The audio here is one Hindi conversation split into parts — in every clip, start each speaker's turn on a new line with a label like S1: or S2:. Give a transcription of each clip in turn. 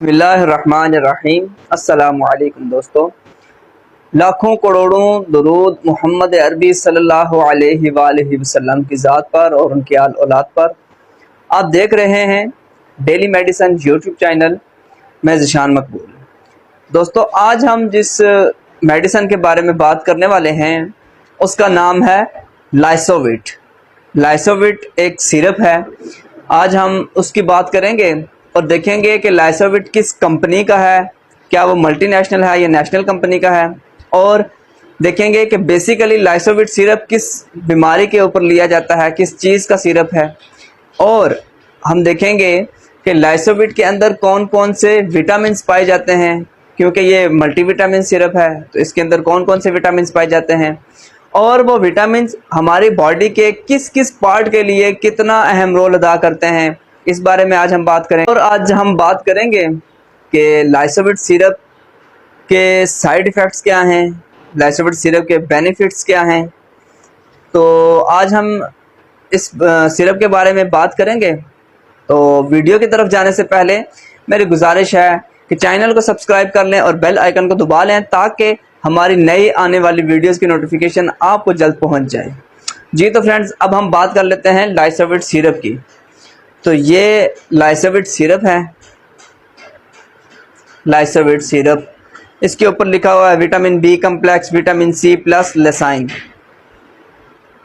S1: बिस्मिल्लाहिर्रहमानिर्रहीम। अस्सलामुअलैकुम दोस्तों, लाखों करोड़ों दरूद मोहम्मद अरबी सल्लल्लाहु अलैहि वालैहि वसल्लम की ज़ात पर और उनकी आल औलाद पर। आप देख रहे हैं डेली मेडिसिन यूट्यूब चैनल में ज़िशान मकबूल। दोस्तों, आज हम जिस मेडिसिन के बारे में बात करने वाले हैं उसका नाम है लाइसोविट। लाइसोविट एक सिरप है। आज हम उसकी बात करेंगे और देखेंगे कि लाइसोविट किस कंपनी का है, क्या वो मल्टीनेशनल है या नेशनल कंपनी का है, और देखेंगे कि बेसिकली लाइसोविट सिरप किस बीमारी के ऊपर लिया जाता है, किस चीज़ का सिरप है, और हम देखेंगे कि लाइसोविट के अंदर कौन कौन से विटामिन पाए जाते हैं, क्योंकि ये मल्टीविटामिन सिरप है तो इसके अंदर कौन कौन से विटामिन पाए जाते हैं, और वो विटामिन हमारी बॉडी के किस किस पार्ट के लिए कितना अहम रोल अदा करते हैं, इस बारे में आज हम बात करें। और आज हम बात करेंगे कि लाइसोविट सिरप के साइड इफ़ेक्ट्स क्या हैं, लाइसोविट सिरप के बेनिफिट्स क्या हैं। तो आज हम इस सिरप के बारे में बात करेंगे। तो वीडियो की तरफ जाने से पहले मेरी गुजारिश है कि चैनल को सब्सक्राइब कर लें और बेल आइकन को दबा लें ताकि हमारी नई आने वाली वीडियोस की नोटिफिकेशन आपको जल्द पहुंच जाए। जी तो फ्रेंड्स, अब हम बात कर लेते हैं लाइसोविट सिरप की। तो ये लाइसोविट सिरप है। लाइसोविट सिरप, इसके ऊपर लिखा हुआ है vitamin B complex, vitamin C plus lysine.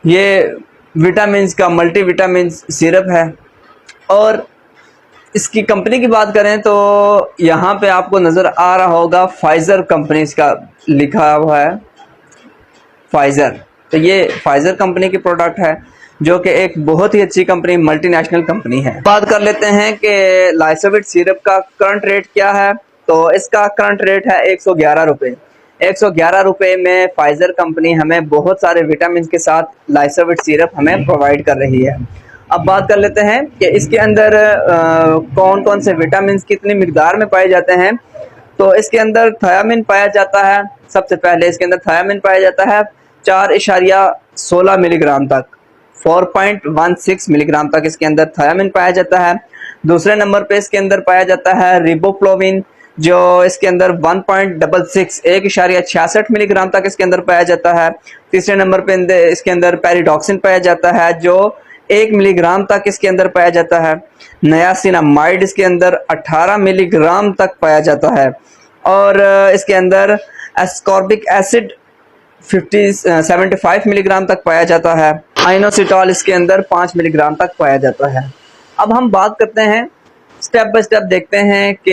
S1: ये विटामिन का मल्टीविटामिन सिरप है। और इसकी कंपनी की बात करें तो यहाँ पे आपको नज़र आ रहा होगा फाइज़र कंपनी इसका लिखा हुआ है, फाइज़र। तो ये फाइज़र कंपनी की प्रोडक्ट है जो कि एक बहुत ही अच्छी कंपनी, मल्टीनेशनल कंपनी है। बात कर लेते हैं कि लाइसोविट सिरप का करंट रेट क्या है। तो इसका करंट रेट है 111 रुपये। 111 रुपये में फाइज़र कंपनी हमें बहुत सारे विटामिन के साथ लाइसोविट सिरप हमें प्रोवाइड कर रही है। अब बात कर लेते हैं कि इसके अंदर कौन कौन से विटामिन कितनी मिकदार में पाए जाते हैं। तो इसके अंदर थायामिन पाया जाता है। सबसे पहले इसके अंदर थायामिन पाया जाता है 4.16 मिलीग्राम तक, 4.16 मिलीग्राम तक इसके अंदर थायामिन पाया जाता है। दूसरे नंबर पे इसके अंदर पाया जाता है रिबोफ्लोविन, जो इसके अंदर 1.66 मिलीग्राम तक इसके अंदर पाया जाता है। तीसरे नंबर पे इसके अंदर पेरिडॉक्सिन पाया जाता है जो 1 मिलीग्राम तक इसके अंदर पाया जाता है। नियासिनामाइड इसके अंदर 18 मिलीग्राम तक पाया जाता है। और इसके अंदर एस्कॉर्बिक एसिड 75 मिलीग्राम तक पाया जाता है। आइनोसिटॉल इसके अंदर 5 मिलीग्राम तक पाया जाता है। अब हम बात करते हैं, स्टेप बाय स्टेप देखते हैं कि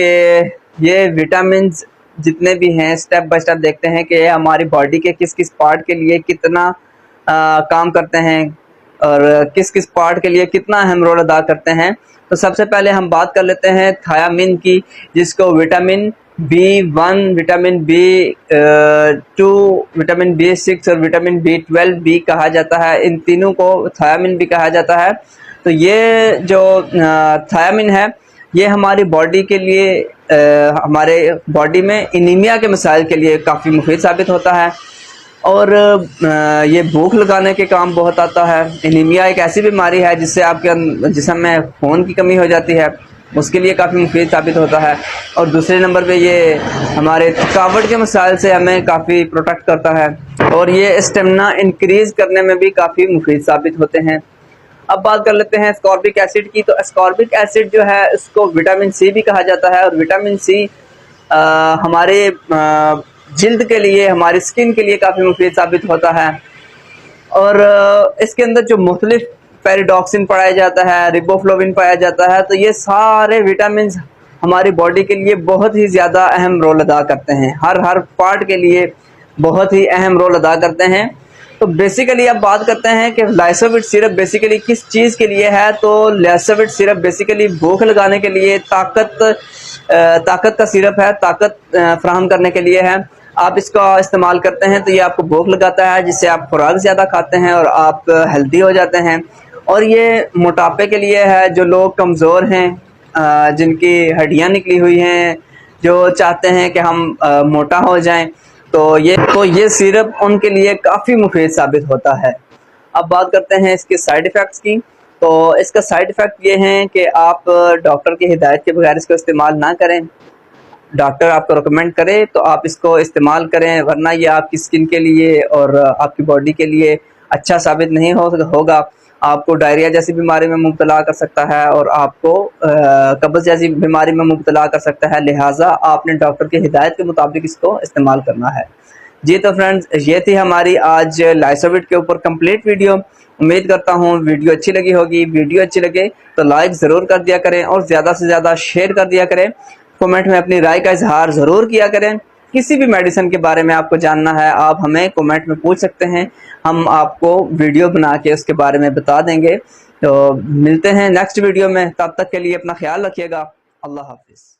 S1: ये विटामिन जितने भी हैं स्टेप बाय स्टेप देखते हैं कि हमारी बॉडी के किस किस पार्ट के लिए कितना काम करते हैं और किस किस पार्ट के लिए कितना अहम रोल अदा करते हैं। तो सबसे पहले हम बात कर लेते हैं थायामिन की, जिसको vitamin B1, vitamin B2, vitamin B6 और विटामिन B12 भी कहा जाता है। इन तीनों को थायामिन भी कहा जाता है। तो ये जो थायामिन है ये हमारी बॉडी के लिए, हमारे बॉडी में एनीमिया के मसाइल के लिए काफ़ी मुफीद साबित होता है। और ये भूख लगाने के काम बहुत आता है। एनीमिया एक ऐसी बीमारी है जिससे आपके जिस्म में खून की कमी हो जाती है, उसके लिए काफ़ी मुफीद साबित होता है। और दूसरे नंबर पे ये हमारे थकावट के मसाइल से हमें काफ़ी प्रोटेक्ट करता है और ये स्टेमिना इंक्रीज़ करने में भी काफ़ी मुफीद साबित होते हैं। अब बात कर लेते हैं एस्कॉर्बिक एसिड की। तो एस्कॉर्बिक एसिड जो है उसको विटामिन सी भी कहा जाता है। और विटामिन सी हमारे जिल्द के लिए, हमारी स्किन के लिए काफ़ी मुफीद साबित होता है। और इसके अंदर जो मुख्तलिफ पेरिडॉक्सिन पाया जाता है, रिबोफ्लोविन पाया जाता है, तो ये सारे विटामिन हमारी बॉडी के लिए बहुत ही ज़्यादा अहम रोल अदा करते हैं। हर पार्ट के लिए बहुत ही अहम रोल अदा करते हैं। तो बेसिकली अब बात करते हैं कि लाइसोविट सिरप बेसिकली किस चीज़ के लिए है। तो लाइसोविट सिरप बेसिकली भूख लगाने के लिए, ताकत का सिरप है, ताकत फ्राहम करने के लिए है। आप इसका इस्तेमाल करते हैं तो ये आपको भूख लगाता है, जिससे आप खुराक ज़्यादा खाते हैं और आप हेल्दी हो जाते हैं। और ये मोटापे के लिए है, जो लोग कमज़ोर हैं, जिनकी हड्डियाँ निकली हुई हैं, जो चाहते हैं कि हम मोटा हो जाएं, तो ये सिरप उनके लिए काफ़ी मुफीद साबित होता है। अब बात करते हैं इसके साइड इफ़ेक्ट्स की। तो इसका साइड इफ़ेक्ट ये हैं कि आप डॉक्टर की हिदायत के बगैर इसको इस्तेमाल ना करें। डॉक्टर आपको रिकमेंड करे तो आप इसको इस्तेमाल करें, वरना ये आपकी स्किन के लिए और आपकी बॉडी के लिए अच्छा साबित नहीं होगा। आपको डायरिया जैसी बीमारी में मुब्तला कर सकता है और आपको कब्ज़ जैसी बीमारी में मुब्तला कर सकता है। लिहाजा आपने डॉक्टर की हिदायत के मुताबिक इसको इस्तेमाल करना है। जी तो फ्रेंड्स, ये थी हमारी आज लाइसोविट के ऊपर कंप्लीट वीडियो। उम्मीद करता हूँ वीडियो अच्छी लगी होगी। वीडियो अच्छी लगे तो लाइक ज़रूर कर दिया करें और ज़्यादा से ज़्यादा शेयर कर दिया करें। कमेंट में अपनी राय का इजहार ज़रूर किया करें। किसी भी मेडिसिन के बारे में आपको जानना है, आप हमें कमेंट में पूछ सकते हैं, हम आपको वीडियो बना के उसके बारे में बता देंगे। तो मिलते हैं नेक्स्ट वीडियो में, तब तक के लिए अपना ख्याल रखिएगा। अल्लाह हाफिज़।